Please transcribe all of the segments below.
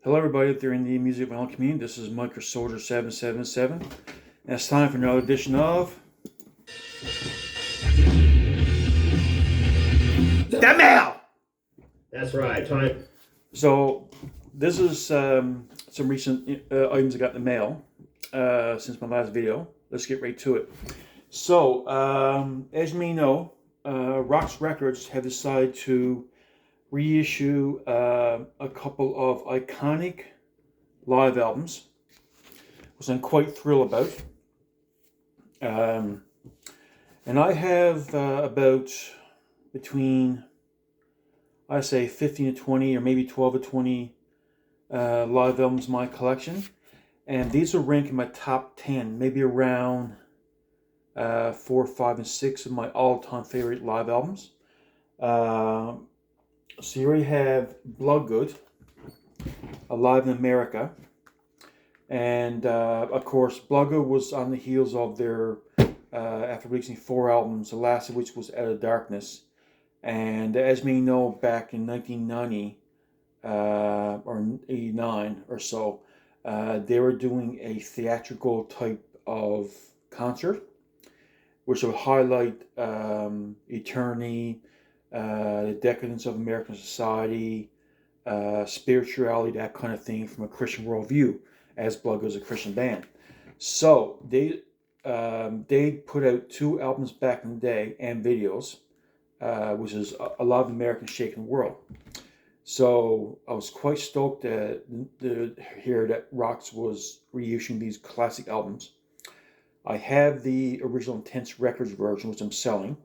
Hello everybody out there in the music vinyl community. This is Micro Soldier 777. And it's time for another edition of The Mail! That's right. Time. So this is some recent items I got in the mail since my last video. Let's get right to it. So as you may know, Rox Records have decided to reissue a couple of iconic live albums, which I'm quite thrilled about. And I have about between, I say 15 to 20 or maybe 12 to 20 live albums in my collection. And these will rank in my top 10, maybe around 4, 5, and 6 of my all-time favorite live albums. So here we have Bloodgood, Alive in America. And of course, Bloodgood was on the heels of their, after releasing 4 albums, the last of which was Out of Darkness. And as you may know, back in 1990 or 89 or so, they were doing a theatrical type of concert, which would highlight eternity, the decadence of American society, spirituality, that kind of thing from a Christian worldview, as Bloodgood is a Christian band. So they put out 2 albums back in the day and videos, which is A Lot of Americans Shaking the World. So I was quite stoked to hear that Rox was reissuing these classic albums. I have the original Intense Records version, which I'm selling.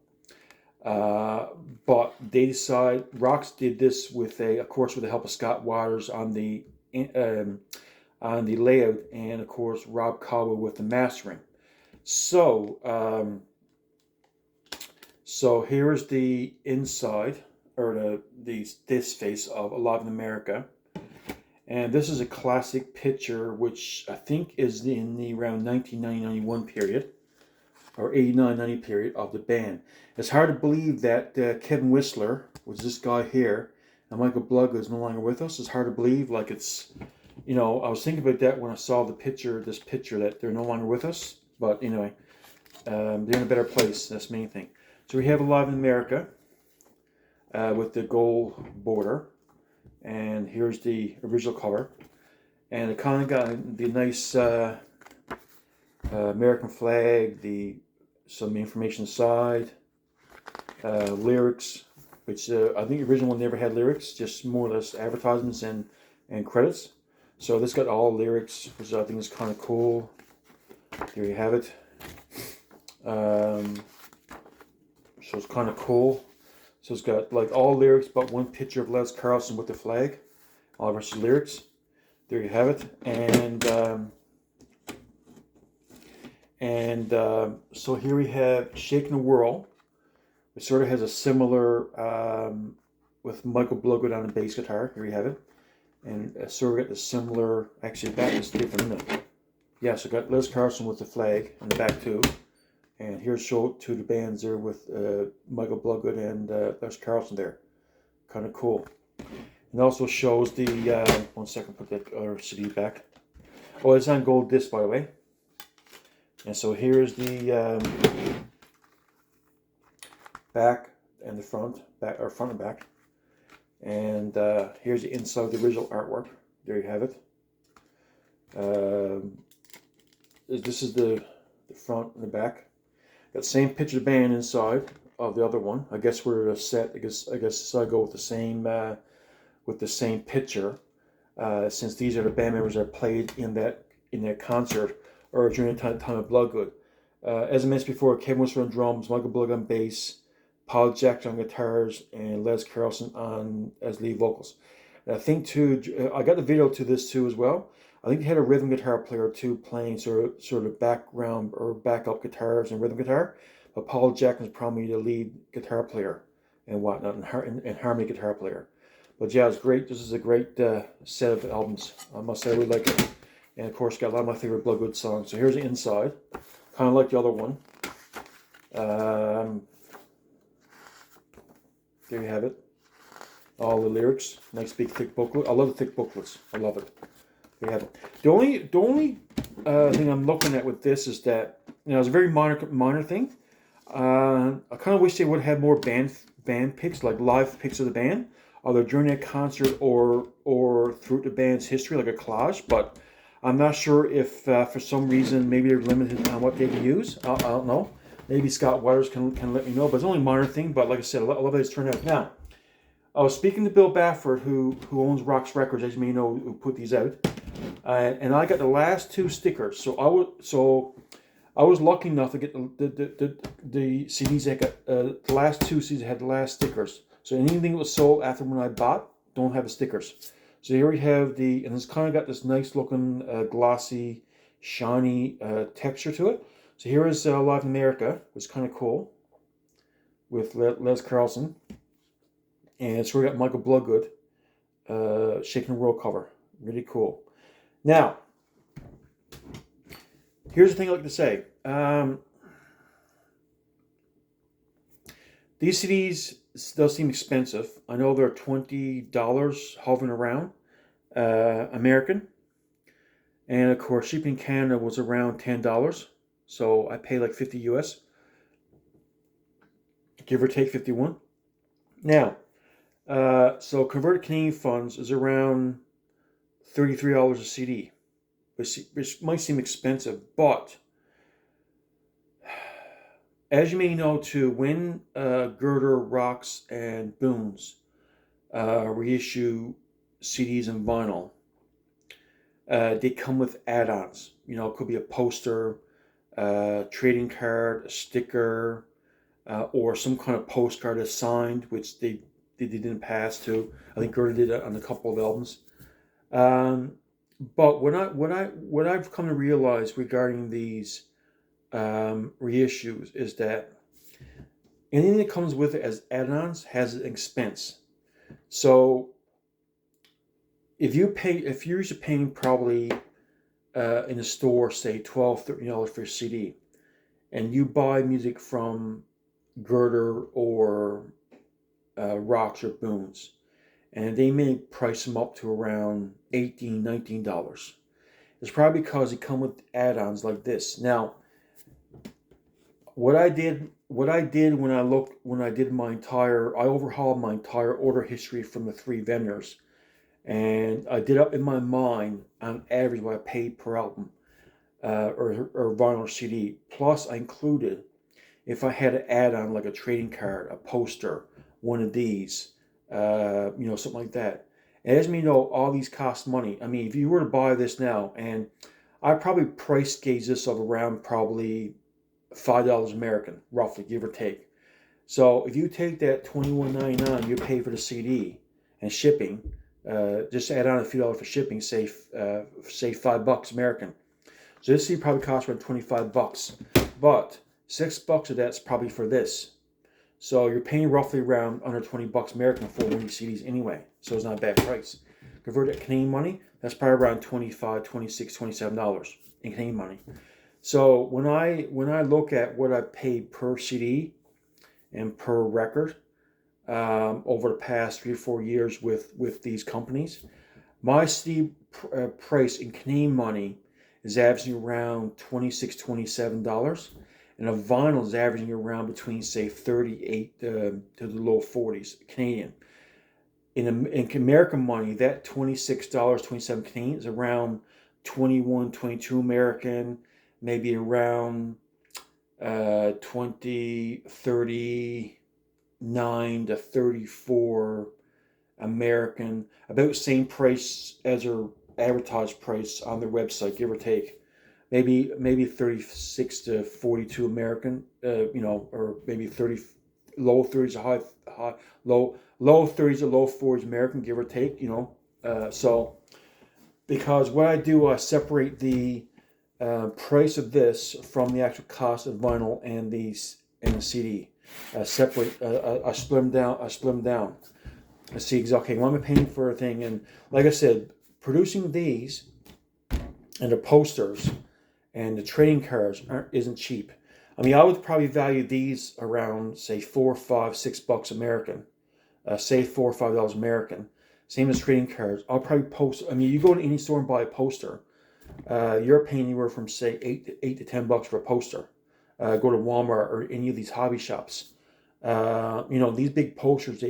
But they decided, Rox did this with of course, with the help of Scott Waters on the layout, and of course Rob Caldwell with the mastering. So, so here's the inside, or this face of Alive in America, and this is a classic picture, which I think is in the around 1990-91 period, or 89-90 period of the band. It's hard to believe that Kevin Whistler, was this guy here, and Michael Bloodgood is no longer with us. It's hard to believe, like it's, I was thinking about that when I saw this picture, that they're no longer with us. But anyway, they're in a better place. That's the main thing. So we have Alive in America with the gold border, and here's the original cover, and it kind of got the nice American flag, some information inside, lyrics, which I think the original one never had lyrics, just more or less advertisements and credits. So this got all lyrics, which I think is kind of cool. There you have it. So it's kind of cool. So it's got like all lyrics but one picture of Les Carlson with the flag. All the rest of the lyrics. There you have it. And so here we have Shaking the World. It sort of has a similar, with Michael Bloodgood on the bass guitar. Here you have it. And sort of got the similar, actually the back is different, isn't it? Yeah, so got Les Carlson with the flag on the back too. And here's show 2 of the bands there with Michael Bloodgood and Les Carlson there. Kind of cool. And also shows the, one second, put that other CD back. Oh, it's on gold disc, by the way. And so here's the back and the front and back. And here's the inside of the original artwork. There you have it. This is the front and the back. Got the same picture of the band inside of the other one. I guess we're set. I guess I go with the same picture, since these are the band members that played in that concert or during the time of Bloodgood. As I mentioned before, Kevin Whistler on drums, Michael Bloodgood on bass, Paul Jackson on guitars, and Les Carlson as lead vocals. And I think too, I got the video to this too as well. I think they had a rhythm guitar player too playing sort of background or backup guitars and rhythm guitar, but Paul Jackson's probably the lead guitar player and whatnot, and harmony guitar player. But yeah, it's great. This is a great set of albums. I must say, I really like it. And of course, got a lot of my favorite Bloodgood songs. So here's the inside, kind of like the other one. There you have it. all the lyrics. Nice big thick booklet. I love the thick booklets. I love it. We have it. The only thing I'm looking at with this is that it's a very minor thing. I kind of wish they would have more band pics, like live pics of the band, either during that concert or through the band's history, like a collage. But I'm not sure if for some reason maybe they're limited on what they can use. I don't know. Maybe Scott Waters can let me know. But it's only a minor thing. But like I said, I love how it's turned out. Now, I was speaking to Bill Baffert, who owns Rocks Records, as you may know, who put these out, and I got the last 2 stickers. So I was lucky enough to get the CDs that got the last 2 CDs that had the last stickers. So anything that was sold after when I bought don't have the stickers. So here we have and it's kind of got this nice looking glossy, shiny texture to it. So here is Live in America, which is kind of cool, with Les Carlson. And it's where we got Michael Bloodgood, Shaking the World cover. Really cool. Now, here's the thing I like to say. These CDs still seem expensive. I know they're $20 hovering around, American. And of course, shipping in Canada was around $10. So I paid like 50 US. Give or take 51. Now, so converted Canadian funds is around $33 a CD, which might seem expensive, but as you may know too, when Girder, Rocks, and Booms reissue CDs and vinyl, they come with add-ons. It could be a poster, trading card, a sticker, or some kind of postcard that's signed, which they didn't pass to. I think Girder did it on a couple of albums. But what I've come to realize regarding these reissues is that anything that comes with it as add-ons has an expense. So if you're used to paying probably in a store, say $12, $13 for a CD, and you buy music from Girder or Rocks or Booms, and they may price them up to around $18, $19. It's probably because they come with add-ons like this. Now, what I did when I overhauled my entire order history from the 3 vendors, and I did up in my mind on average what I paid per album or vinyl or CD. Plus, I included if I had an add-on like a trading card, a poster, one of these, something like that. And as you know, all these cost money. I mean, if you were to buy this now, and I probably price gauge this of around probably $5 American, roughly, give or take. So if you take that $21.99 you pay for the CD and shipping, just add on a few dollars for shipping, say $5 American. So this CD probably costs around $25, but $6 of that's probably for this. So you're paying roughly around under $20 American for one of these CDs anyway. So it's not a bad price. Convert it to Canadian money, that's probably around $25, $26, $27 in Canadian money. So when I look at what I've paid per CD and per record over the past 3 or 4 years with these companies, my CD price in Canadian money is averaging around $26, $27. And a vinyl is averaging around between, say, 38 to the low 40s Canadian. In American money, that $26, 27 Canadian is around 21, 22 American, maybe around 20, 39 to 34 American. About the same price as their advertised price on their website, give or take. Maybe 36 to 42 American, or maybe 30, low 30s to low 30s to low 40s American, give or take, So because what I do, I separate the price of this from the actual cost of vinyl and the CD. I split them down. I see exactly what I'm paying for a thing, and like I said, producing these and the posters and the trading cards isn't cheap. I mean, I would probably value these around, say, $4, $5, $6 American. say $4 or $5 American. Same as trading cards. I'll probably post. I mean, you go to any store and buy a poster. You're paying anywhere from say eight to $10 for a poster. Go to Walmart or any of these hobby shops. These big posters,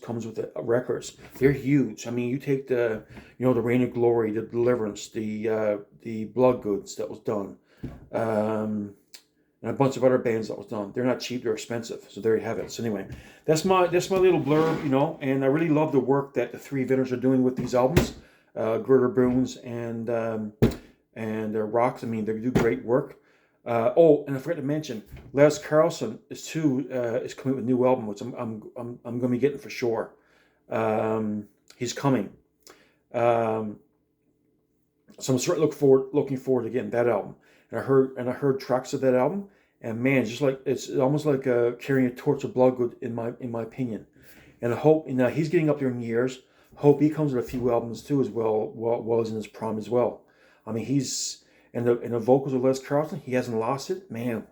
comes with the records. They're huge. I mean, you take the Reign of Glory, the Deliverance, the Bloodgoods that was done, and a bunch of other bands that was done. They're not cheap, they're expensive. So there you have it. So anyway, that's my little blurb, and I really love the work that the three vendors are doing with these albums, Girder Boons and Rocks. I mean, they do great work. And I forgot to mention, Les Carlson is coming with a new album, which I'm going to be getting for sure. He's coming. So I'm sort of looking forward to getting that album. And I heard tracks of that album, and man, it's almost like carrying a torch of Bloodgood in my opinion. And I hope he's getting up there in years. Hope he comes with a few albums too as well, while he's in his prime as well. I mean, he's and the vocals of Les Carlson, he hasn't lost it, man.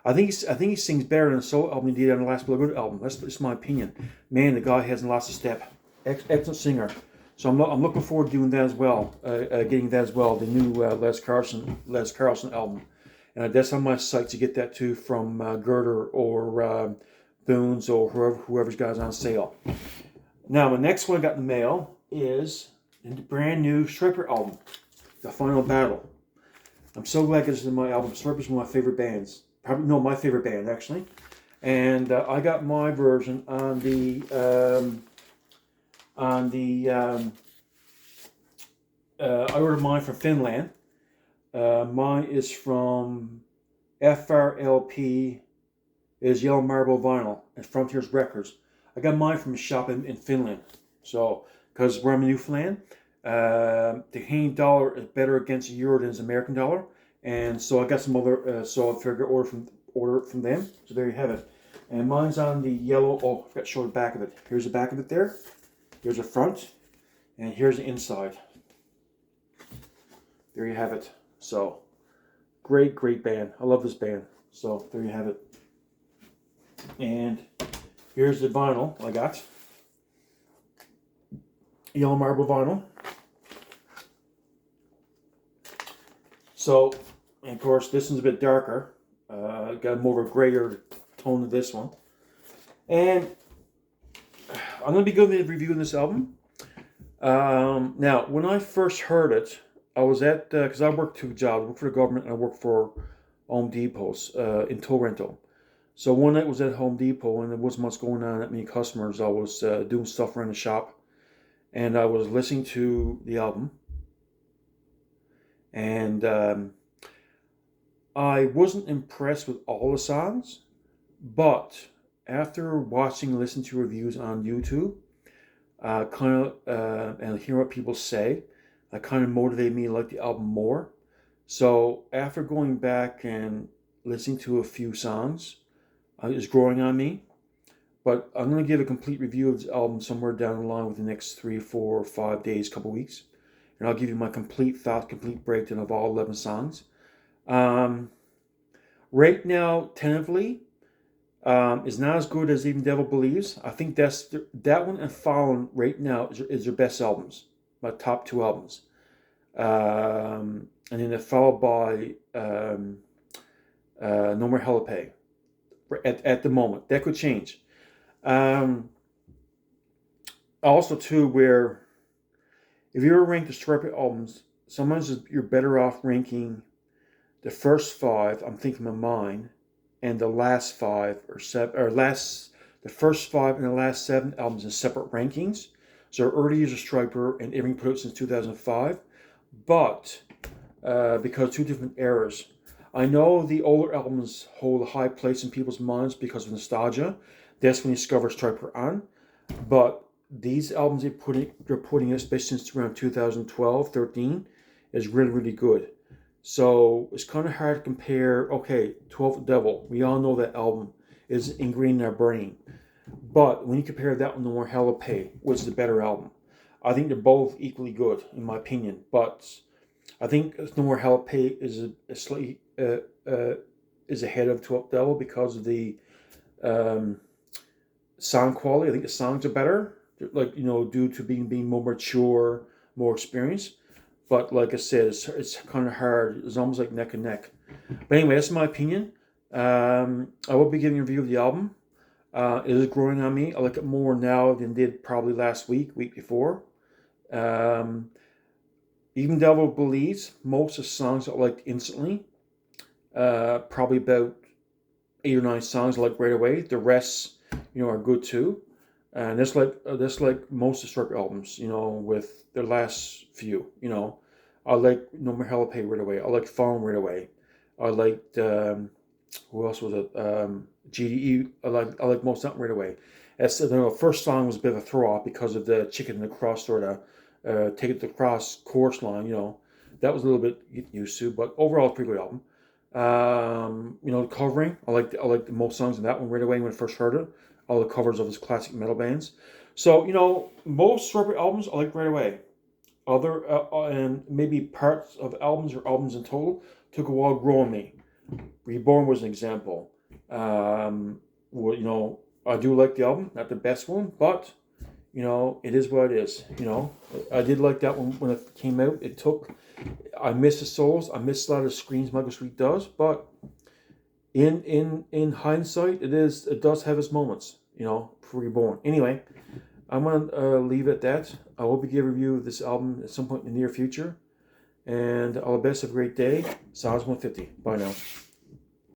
I think he sings better in the solo album he did on the last Bloodgood album. That's just my opinion. Man, the guy hasn't lost a step. Excellent singer. So I'm looking forward to doing that as well, getting that as well, the new Les Carlson album, and that's on my site to get that too from Girder or Boons or whoever's got it on sale. Now the next one I got in the mail is the brand new Stryper album, The Final Battle. I'm so glad this is in my album. Stryper's one of my favorite bands, my favorite band actually, and I got my version on the. I ordered mine from Finland. Mine is from FRLP, is Yellow Marble Vinyl, and Frontiers Records. I got mine from a shop in Finland. So, because we're in Newfoundland, the Canadian dollar is better against the euro than the American dollar, and so I got some other. So I figured order it from them. So there you have it. And mine's on the yellow. Oh, I forgot to show the back of it. Here's the back of it there. Here's the front, and here's the inside. There you have it. So, great band. I love this band. So, there you have it. And here's the vinyl I got. Yellow Marble Vinyl. So, and of course, this one's a bit darker. Got more of a grayer tone to this one. And I'm going to be reviewing this album. Now, when I first heard it, I was at, because I work two jobs. I work for the government and I work for Home Depots in tow rental. So one night was at Home Depot and there wasn't much going on, that many customers. I was doing stuff around the shop and I was listening to the album. And I wasn't impressed with all the songs, but after watching and listening to reviews on YouTube, and hearing what people say, that kind of motivated me to like the album more. So after going back and listening to a few songs, it's growing on me. But I'm going to give a complete review of this album somewhere down the line within the next 3, 4, or 5 days, couple weeks. And I'll give you my complete thought, complete breakdown of all 11 songs. Right now, tentatively, is not as good as Even Devil Believes. I think that one and Fallen right now is their best albums, my top 2 albums. And then they're followed by No More Hell to Pay at the moment. That could change. Also, too, where if you were to rank the Stryper albums, sometimes you're better off ranking the first 5, I'm thinking of mine, and the last 5 or 7, the first 5 and the last 7 albums in separate rankings. So early years of Stryper and everything put out since 2005, but because 2 different eras. I know the older albums hold a high place in people's minds because of nostalgia. That's when you discover Stryper on. But these albums they're putting, especially since around 2012, 13, is really good. So it's kind of hard to compare. Okay, 12th Devil, we all know that album is ingrained in our brain. But when you compare that with No More Hell to Pay, which is the better album, I think they're both equally good, in my opinion. But I think No More Hell to Pay is slightly is ahead of 12th Devil because of the sound quality. I think the songs are better, like, you know, due to being more mature, more experienced. But like I said, it's kind of hard. It's almost like neck and neck. But anyway, that's my opinion. I will be giving a review of the album. It is growing on me. I like it more now than did probably last week before. Um, Even Devil Believes, most of the songs I liked instantly. Probably about 8 or 9 songs I like right away. The rest, you know, are good too. And that's like most of Stryper albums, you know, with their last few, you know. I like No More Hell to Pay right away. I like Fallen right away. I liked who else was it? GDE. I like most of them right away. As the first song was a bit of a throw off because of the chicken and the cross sort of take it to the cross chorus line. You know, that was a little bit get used to, but overall, it's a pretty good album. You know, the covering. I like the most songs in that one right away when I first heard it. All the covers of his classic metal bands. So you know, most Stryper albums I like right away. Other and maybe parts of albums or albums in total took a while growing me. Reborn was an example. Well, you know, I do like the album, not the best one, but you know, it is what it is. You know, I did like that one when it came out. I miss the solos. I miss a lot of the screams Michael Sweet does, but in hindsight, it does have its moments. You know, for Reborn. Anyway, I'm gonna leave it at that. I will be giving a review of this album at some point in the near future. And all the best. Have a great day. Sounds 150. Bye now.